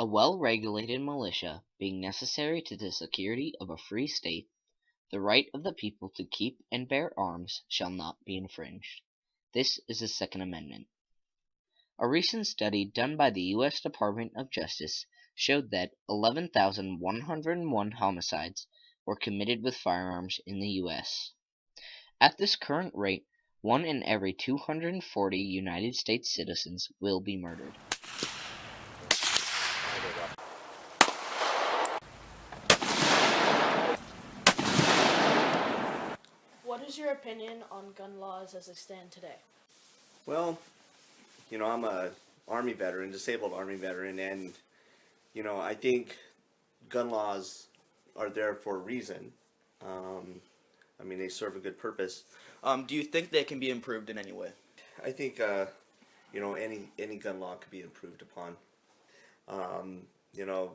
A well-regulated militia being necessary to the security of a free state, the right of the people to keep and bear arms shall not be infringed. This is the Second Amendment. A recent study done by the U.S. Department of Justice showed that 11,101 homicides were committed with firearms in the U.S. At this current rate, 1 in every 240 United States citizens will be murdered. What is your opinion on gun laws as they stand today? Well, I'm a Army veteran, disabled Army veteran, and I think gun laws are there for a reason. They serve a good purpose. Do you think they can be improved in any way? I think any gun law could be improved upon. Um, you know,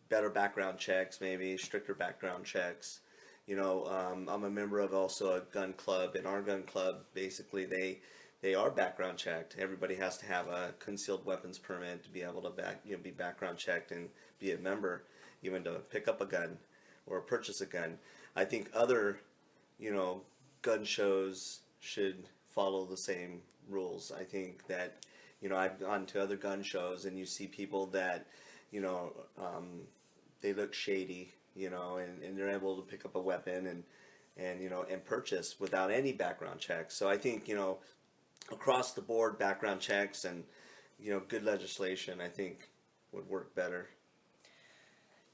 Better background checks, maybe stricter background checks. I'm a member of also a gun club. In our gun club, basically they are background checked. Everybody has to have a concealed weapons permit to be able to be background checked and be a member, even to pick up a gun or purchase a gun. I think other gun shows should follow the same rules. I think that I've gone to other gun shows and you see people that you know they look shady, and they're able to pick up a weapon and purchase without any background checks. So I think across the board background checks and good legislation, I think would work better.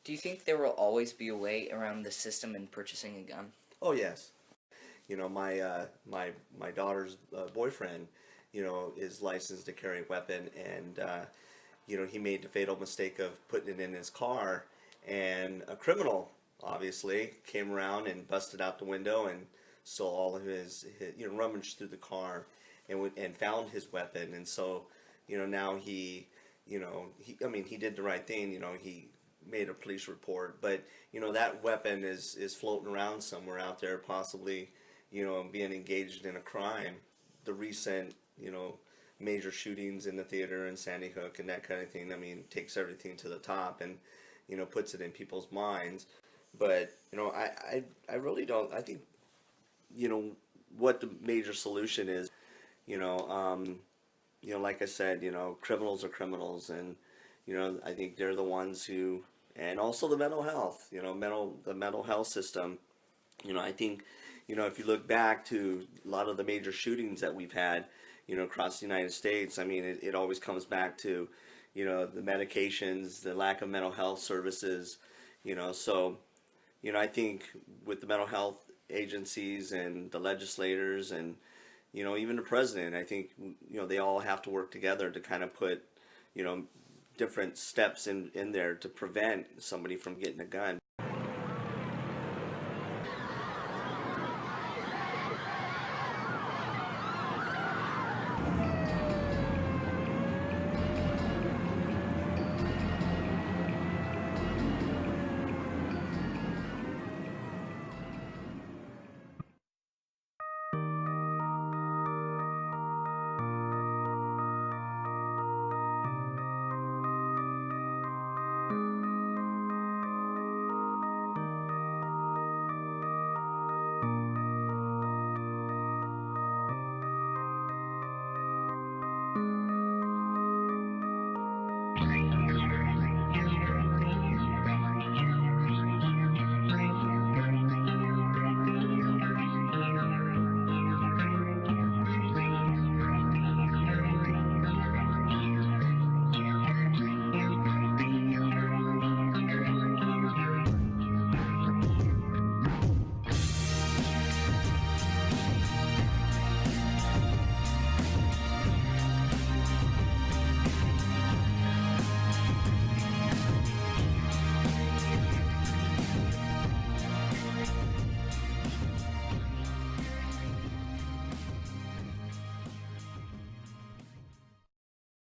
Do you think there will always be a way around the system in purchasing a gun? Oh yes, my daughter's boyfriend, is licensed to carry a weapon, and he made the fatal mistake of putting it in his car, and a criminal obviously came around and busted out the window and stole all of his rummaged through the car and found his weapon. And so now he did the right thing. He made a police report, but that weapon is floating around somewhere out there, possibly being engaged in a crime. The recent major shootings in the theater in Sandy Hook and that kind of thing, takes everything to the top and puts it in people's minds. But I really don't. I think what the major solution is. Like I said, criminals are criminals, and I think they're the ones who, and also the mental health, the mental health system. I think, if you look back to a lot of the major shootings that we've had, across the United States, it always comes back to, the medications, the lack of mental health services, so, I think with the mental health agencies and the legislators and, even the president, I think, they all have to work together to kind of put, different steps in there to prevent somebody from getting a gun.